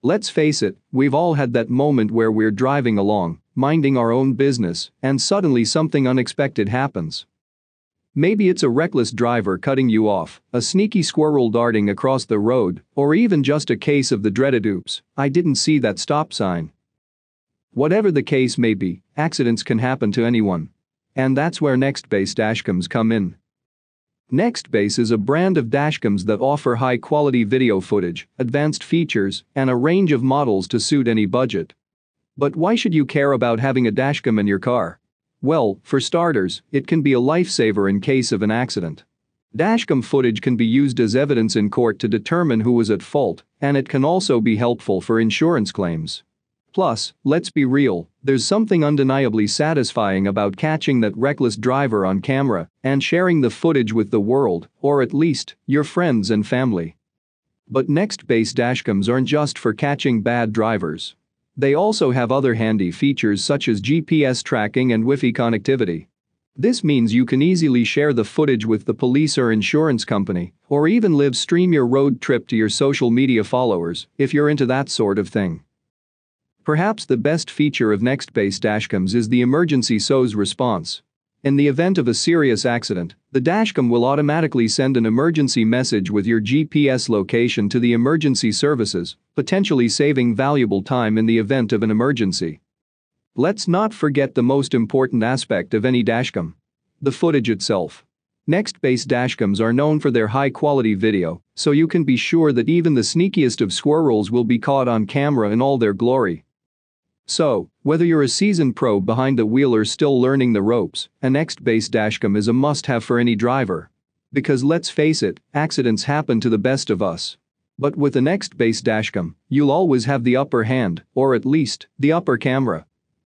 Let's face it, we've all had that moment where we're driving along, minding our own business, and suddenly something unexpected happens. Maybe it's a reckless driver cutting you off, a sneaky squirrel darting across the road, or even just a case of the dreaded "oops, I didn't see that stop sign." Whatever the case may be, accidents can happen to anyone. And that's where Nextbase Dashcams come in. Nextbase is a brand of dashcams that offer high-quality video footage, advanced features, and a range of models to suit any budget. But why should you care about having a dashcam in your car? Well, for starters, it can be a lifesaver in case of an accident. Dashcam footage can be used as evidence in court to determine who was at fault, and it can also be helpful for insurance claims. Plus, let's be real, there's something undeniably satisfying about catching that reckless driver on camera and sharing the footage with the world, or at least, your friends and family. But Nextbase Dashcams aren't just for catching bad drivers. They also have other handy features such as GPS tracking and Wi-Fi connectivity. This means you can easily share the footage with the police or insurance company, or even live stream your road trip to your social media followers if you're into that sort of thing. Perhaps the best feature of Nextbase Dashcams is the emergency SOS response. In the event of a serious accident, the dashcam will automatically send an emergency message with your GPS location to the emergency services, potentially saving valuable time in the event of an emergency. Let's not forget the most important aspect of any dashcam: the footage itself. Nextbase Dashcams are known for their high-quality video, so you can be sure that even the sneakiest of squirrels will be caught on camera in all their glory. So, whether you're a seasoned pro behind the wheel or still learning the ropes, a Nextbase Dashcam is a must-have for any driver. Because let's face it, accidents happen to the best of us. But with a Nextbase Dashcam, you'll always have the upper hand, or at least, the upper camera.